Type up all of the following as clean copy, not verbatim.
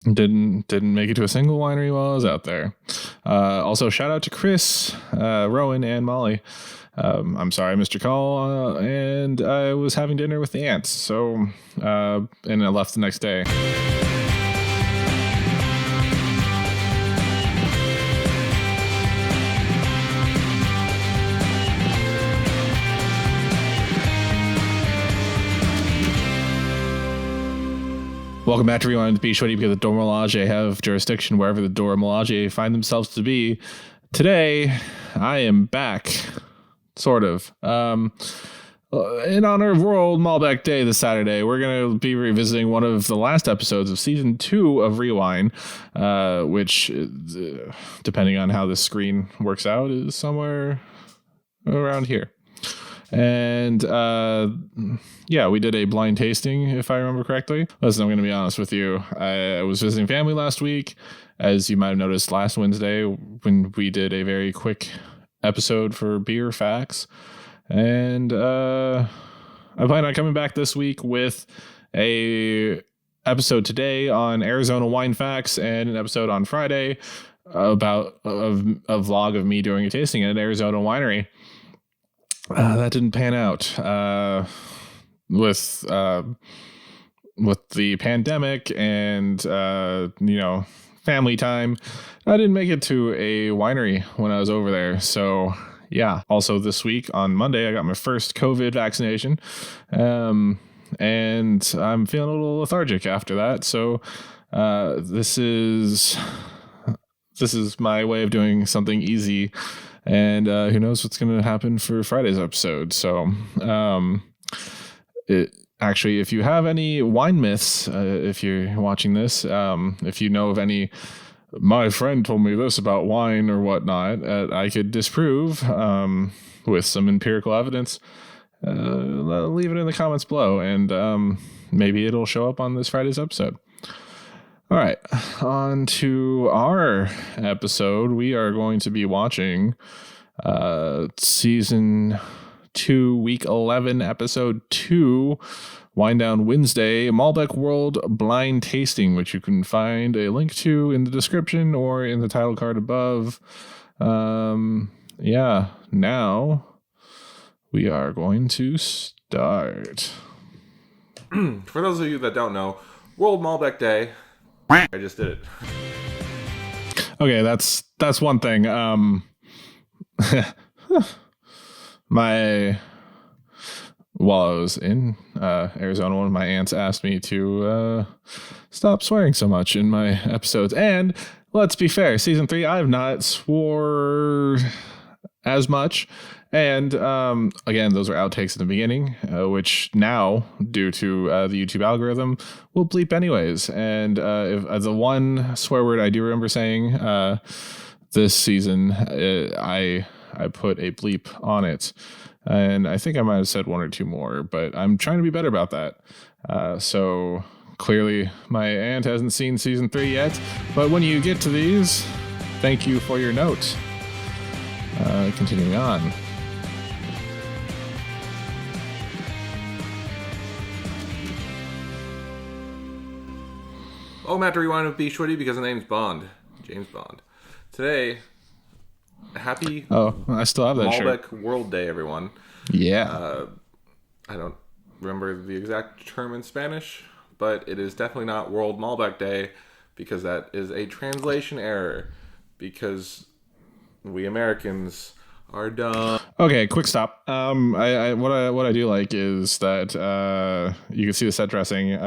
Didn't make it to a single winery while I was out there. Also, shout out to Chris, Rowan, and Molly. I'm sorry I missed your call, and I was having dinner with the aunts, so and I left the next day. Welcome back to Rewind with bschwitty, because the Dora Milaje have jurisdiction wherever the Dora Milaje find themselves to be. Today, I am back, sort of. In honor of World Malbec Day this Saturday, we're going to be revisiting one of the last episodes of Season 2 of Rewind, which, depending on how the screen works out, is somewhere around here. And we did a blind tasting, if I remember correctly. Listen, I'm going to be honest with you. I was visiting family last week, as you might have noticed last Wednesday when we did a very quick episode for beer facts. And I plan on coming back this week with a episode today on Arizona wine facts and an episode on Friday about a vlog of me doing a tasting at an Arizona winery. That didn't pan out with the pandemic and family time. I didn't make it to a winery when I was over there. So yeah. Also this week on Monday, I got my first COVID vaccination, and I'm feeling a little lethargic after that. So this is my way of doing something easy. And who knows what's going to happen for Friday's episode. So if you have any wine myths, if you're watching this, if you know of any, my friend told me this about wine or whatnot, I could disprove with some empirical evidence, leave it in the comments below. And maybe it'll show up on this Friday's episode. All right, on to our episode. We are going to be watching Season 2, Week 11, Episode 2, Wind Down Wednesday, Malbec World Blind Tasting, which you can find a link to in the description or in the title card above. Now we are going to start. For those of you that don't know, World Malbec Day... I just did it. Okay, that's one thing. While I was in Arizona, one of my aunts asked me to stop swearing so much in my episodes. And let's be fair, Season 3, I have not swore as much. And again, those are outtakes in the beginning, which now, due to the YouTube algorithm, will bleep anyways. And if the one swear word I do remember saying this season, I put a bleep on it. And I think I might have said one or two more, but I'm trying to be better about that. So clearly my aunt hasn't seen Season 3 yet. But when you get to these, thank you for your note. Continuing on. Welcome back to Rewind with bschwitty, because the name's Bond. James Bond. Today, happy I still have that Malbec shirt. World Day, everyone. Yeah. I don't remember the exact term in Spanish, but it is definitely not World Malbec Day, because that is a translation error, because we Americans are dumb. Okay, quick stop. What I do like is that you can see the set dressing.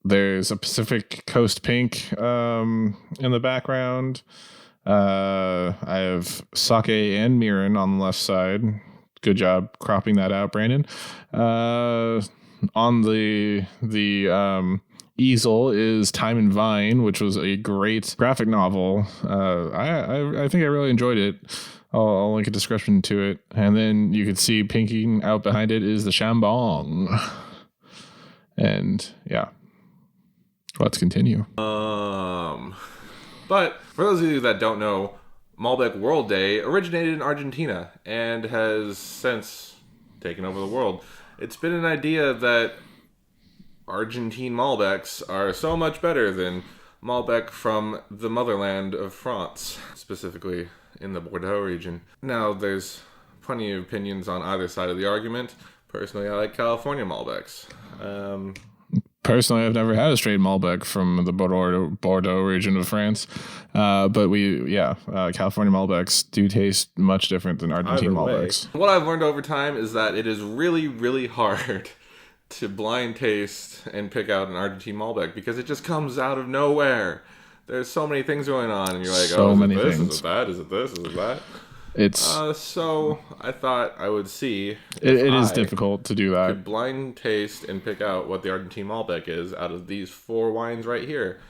There's a Pacific Coast pink in the background. I have sake and mirin on the left side. Good job cropping that out, Brandon. On the easel is Time and Vine, which was a great graphic novel. I think I really enjoyed it. I'll link a description to it. And then you can see pinking out behind it is the Chambong. And yeah. Let's continue. But for those of you that don't know, Malbec World Day originated in Argentina and has since taken over the world. It's been an idea that Argentine Malbecs are so much better than Malbec from the motherland of France, specifically in the Bordeaux region. Now, there's plenty of opinions on either side of the argument. Personally, I like California Malbecs. Personally, I've never had a straight Malbec from the Bordeaux region of France. But California Malbecs do taste much different than Argentine Malbecs. What I've learned over time is that it is really, really hard to blind taste and pick out an Argentine Malbec because it just comes out of nowhere. There's so many things going on, and you're like, so many is it this? things. Is it that? Is it this? Is it that? It's so I thought I would see. It is difficult to do that. Could blind taste and pick out what the Argentine Malbec is out of these 4 wines right here.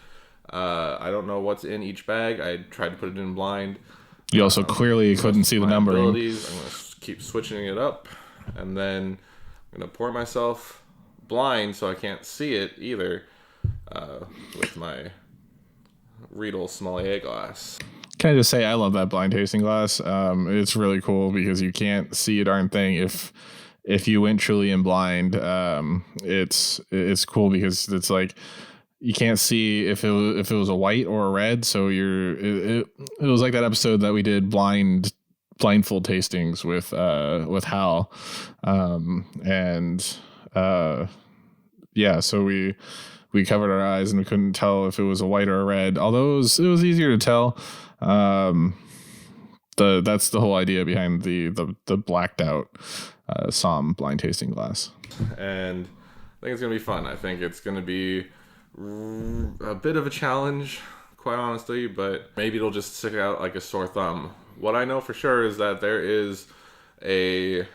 I don't know what's in each bag. I tried to put it in blind. You also clearly couldn't see the numbering. I'm going to keep switching it up, and then I'm going to pour myself blind so I can't see it either with my Riedel sommelier glass. Can I just say I love that blind tasting glass? It's really cool because you can't see a darn thing if you went truly in blind. It's cool because it's like you can't see if it was a white or a red. So it was like that episode that we did blindfold tastings with Hal, so we covered our eyes and we couldn't tell if it was a white or a red, although it was easier to tell. That's the whole idea behind the blacked out Somm blind tasting glass. And I think it's gonna be fun. I think it's gonna be a bit of a challenge, quite honestly, but maybe it'll just stick out like a sore thumb. What I know for sure is that there is a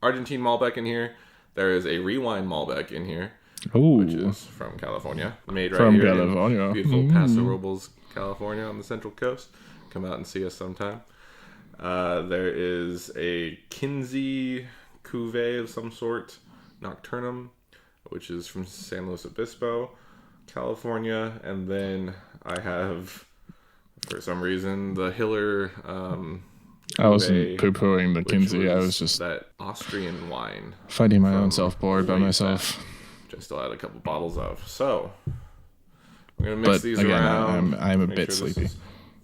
Argentine Malbec in here. There is a Rewind Malbec in here. Ooh. Which is from California, made right from here California. in beautiful Paso Robles, California, on the Central Coast. Come out and see us sometime. There is a Kinsey Cuvée of some sort, Nocturnum, which is from San Luis Obispo, California, and then I have, for some reason, the Hiller. I wasn't poo-pooing the Kinsey. I was just that Austrian wine, fighting my own self-board by myself. Which I still had a couple bottles of. So I'm gonna mix these again, around. I'm a bit sleepy.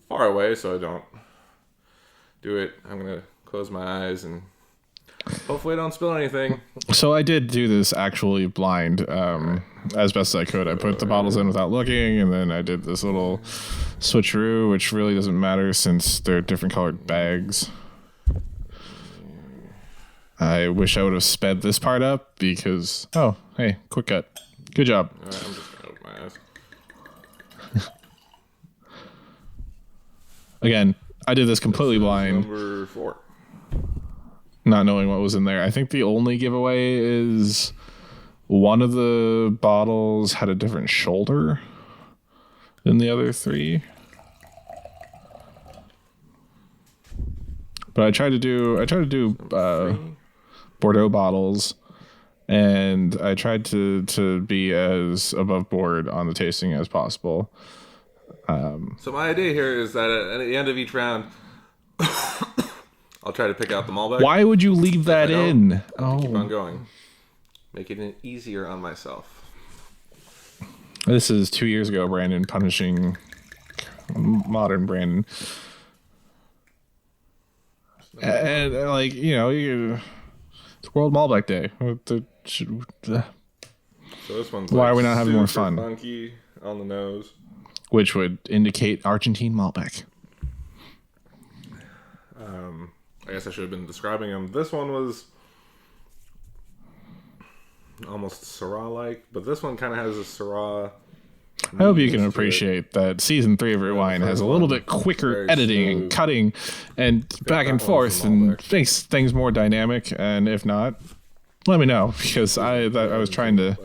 Far away, so I don't do it. I'm gonna close my eyes and hopefully I don't spill anything. So I did do this actually blind, as best as I could. I put the bottles in without looking, and then I did this little switcheroo, which really doesn't matter since they're different colored bags. I wish I would have sped this part up because... Oh, hey, quick cut. Good job. All right, I'm just going to open my eyes. Again, I did this completely blind. Number 4. Not knowing what was in there. I think the only giveaway is one of the bottles had a different shoulder than the other 3. But I tried to do Bordeaux bottles, and I tried to be as above board on the tasting as possible. So my idea here is that at the end of each round, I'll try to pick out the Malbec. Why would you leave that in? Keep on going, making it easier on myself. This is 2 years ago, Brandon punishing modern Brandon. And like, it's World Malbec Day. So this one's why are we not having more super fun? Funky on the nose, which would indicate Argentine Malbec. I guess I should have been describing them. This one was almost Syrah-like, but this one kind of has a Syrah. I hope you can appreciate that season 3 of Rewind has a little bit quicker editing and cutting and back and forth and makes things more dynamic. And if not, let me know, because I was trying to.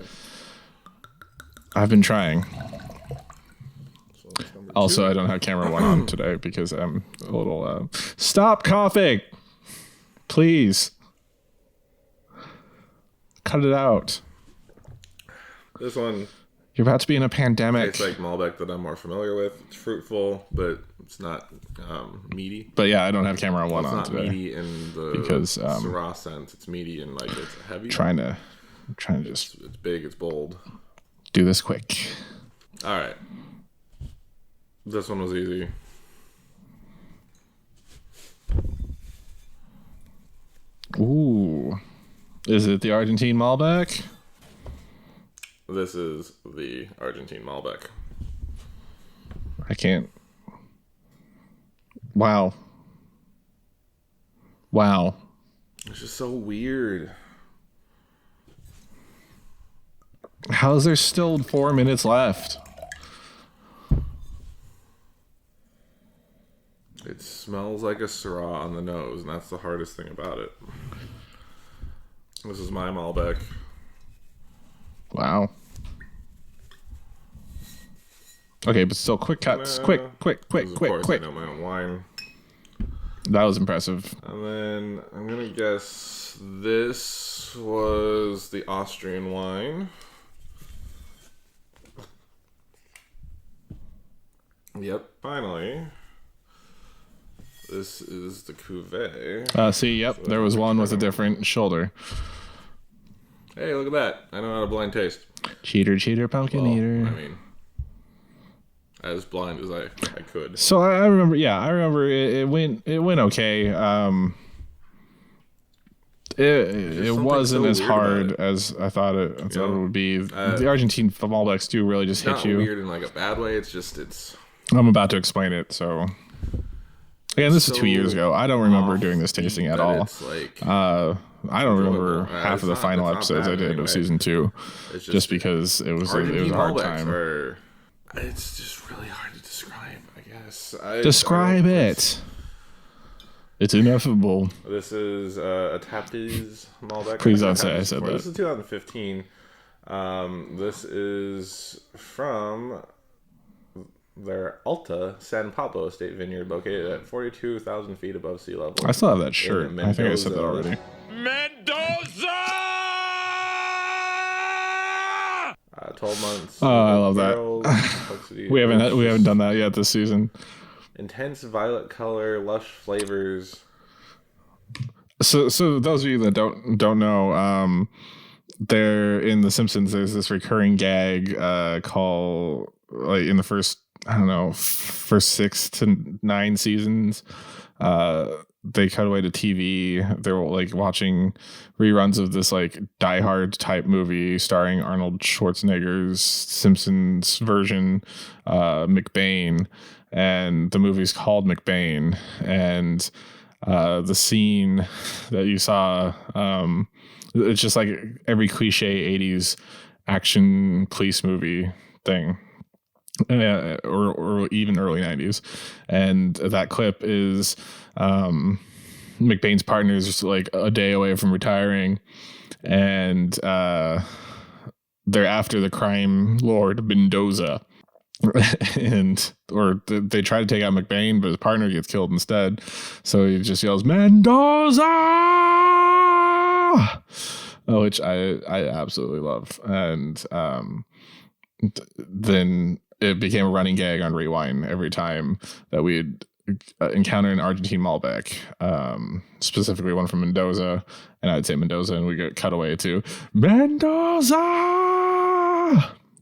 I've been trying. Also, I don't have camera 1 on today because I'm a little. Stop coughing, please. Cut it out. This one. You're about to be in a pandemic. It's like Malbec that I'm more familiar with. It's fruitful, but it's not meaty. But yeah, I don't have camera 1 on today. It's not meaty in the because Syrah sense. It's meaty and like it's heavy. Trying to I'm trying to just It's big, it's bold. do this quick. All right. This one was easy. Ooh. Is it the Argentine Malbec? This is the Argentine Malbec. I can't. Wow. It's just so weird. How is there still 4 minutes left? It smells like a Syrah on the nose, and that's the hardest thing about it. This is my Malbec. Wow. Okay, but still, quick cuts. Quick. Of course, I know my own wine. That was impressive. And then I'm going to guess this was the Austrian wine. Yep, finally. This is the cuvee. See, yep, so there was one with a different shoulder. Hey, look at that. I know how to blind taste. Cheater, pumpkin eater. I mean, as blind as I could. So I remember, it went okay. It wasn't so as weird hard as I thought it would be. The Argentine Malbecs do really just hit you. Not weird in like a bad way. It's. I'm about to explain it. So again, this is 2 years ago. I don't remember doing this tasting at all. It's like, I don't remember half of the final episodes I did of season 2, just because it was a hard time. It's just really hard to describe, I guess. Describe it. It's ineffable. This is a Tapiz Malbec. Please don't say I said that. This is 2015. This is from their Alta San Pablo State Vineyard, located at 42,000 feet above sea level. I still have that shirt. I think I said that already. Mendoza! 12 months. Oh, I love that. we haven't done that yet this season. Intense violet color, lush flavors. So those of you that don't know, there in The Simpsons, there's this recurring gag called, like, in the first 6 to 9 seasons, they cut away to TV. They're like watching reruns of this like Die Hard type movie starring Arnold Schwarzenegger's Simpsons version, McBain, and the movie's called McBain. And the scene that you saw, it's just like every cliche 80s action police movie thing. Or even early 90s. And that clip is McBain's partner is just like a day away from retiring, and they're after the crime lord Mendoza. They try to take out McBain, but his partner gets killed instead. So he just yells, "Mendoza!" Which I absolutely love. And then it became a running gag on Rewind every time that we'd encounter an Argentine Malbec, specifically one from Mendoza, and I'd say Mendoza, and we get cut away to Mendoza.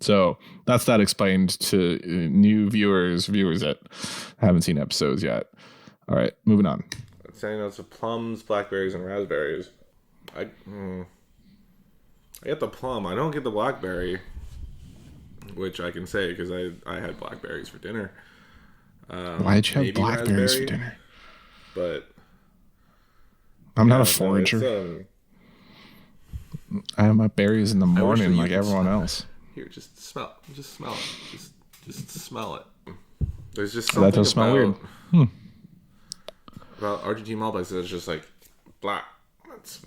So that's that explained to new viewers that haven't seen episodes yet. All right, moving on. Saying notes of plums, blackberries, and raspberries. I get the plum. I don't get the blackberry, which I can say because I had blackberries for dinner. Why'd you have blackberries for dinner? But I'm not a forager. I have my berries in the morning like everyone else. Here, just smell it. Just smell it. Just smell it. There's just something that does smell weird. About Argentine Malbec that's just like black. It's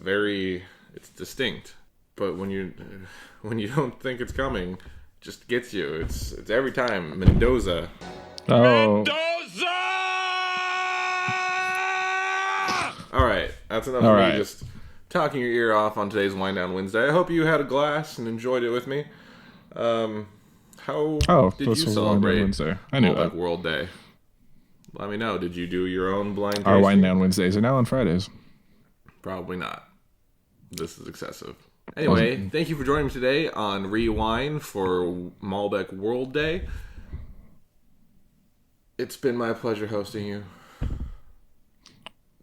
distinct. But when you don't think it's coming, it just gets you. It's every time. Mendoza. Oh. Mendoza! All right, that's enough of me just talking your ear off on today's Wind Down Wednesday. I hope you had a glass and enjoyed it with me. How did you celebrate Wednesday? I knew Malbec World Day? Let me know. Did you do your own blind tasting? Our Wind Down Wednesdays are now on Fridays. Probably not. This is excessive. Anyway, thank you for joining me today on Rewind for Malbec World Day. It's been my pleasure hosting you.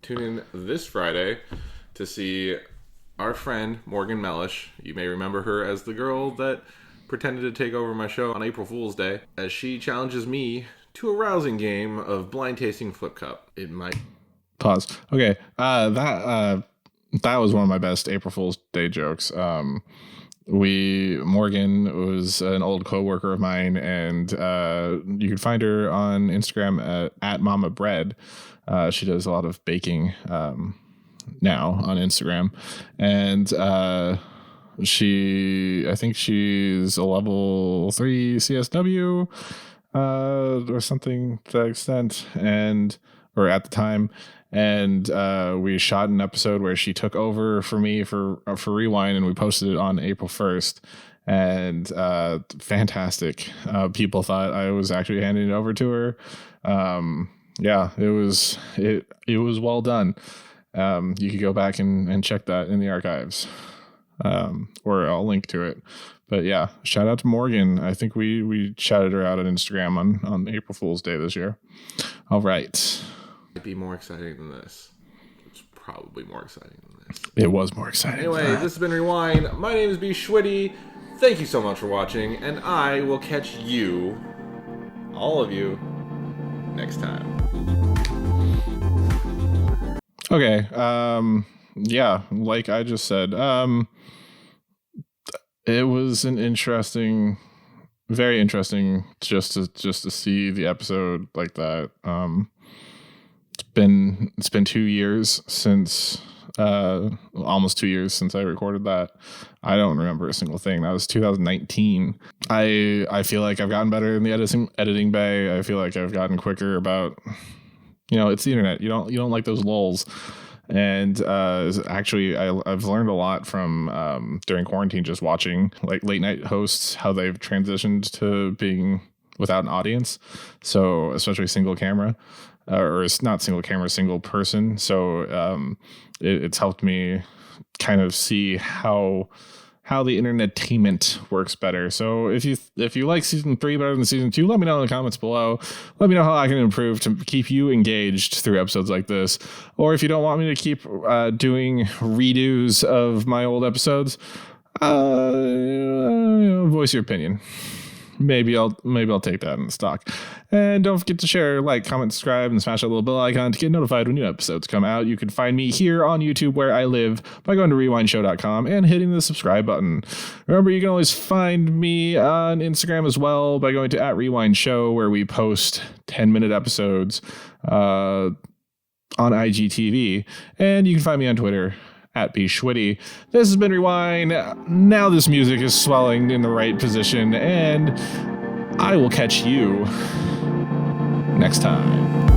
Tune in this Friday to see our friend Morgan Mellish. You may remember her as the girl that pretended to take over my show on April Fool's Day, as she challenges me to a rousing game of blind tasting Flip Cup. It might... Pause. Okay, that was one of my best April Fool's Day jokes. Morgan was an old coworker of mine, and you can find her on Instagram at Mama Bread. She does a lot of baking now on Instagram, and I think she's a level 3 CSW or something to that extent, or at the time. And we shot an episode where she took over for me for Rewind, and we posted it on April 1st. And fantastic. People thought I was actually handing it over to her. Yeah, it was well done. You could go back and check that in the archives, or I'll link to it. But yeah, shout out to Morgan. I think we shouted her out on Instagram on April Fool's Day this year. All right. It'd be more exciting than this. It's probably more exciting than this. It was more exciting. Anyway, this has been Rewind. My name is bschwitty. Thank you so much for watching, and I will catch you, all of you, next time. Okay. Yeah, like I just said, it was an interesting, very interesting just to see the episode like that. It's been 2 years since almost 2 years since I recorded that. I don't remember a single thing. That was 2019. I feel like I've gotten better in the editing bay. I feel like I've gotten quicker about, it's the internet. You don't like those lulls. And actually, I've learned a lot from during quarantine, just watching like late night hosts, how they've transitioned to being without an audience. So especially single camera. Or it's not single camera, single person. So it's helped me kind of see how the entertainment works better. So if you like season 3 better than season 2, let me know in the comments below. Let me know how I can improve to keep you engaged through episodes like this. Or if you don't want me to keep doing redos of my old episodes, voice your opinion. Maybe I'll take that in stock. And don't forget to share, like, comment, subscribe, and smash that little bell icon to get notified when new episodes come out. You can find me here on YouTube, where I live, by going to rewindshow.com and hitting the subscribe button. Remember, you can always find me on Instagram as well by going to @rewindshow, where we post 10-minute episodes on IGTV. And you can find me on Twitter @bschwitty. This has been Rewind. Now this music is swelling in the right position, and I will catch you next time.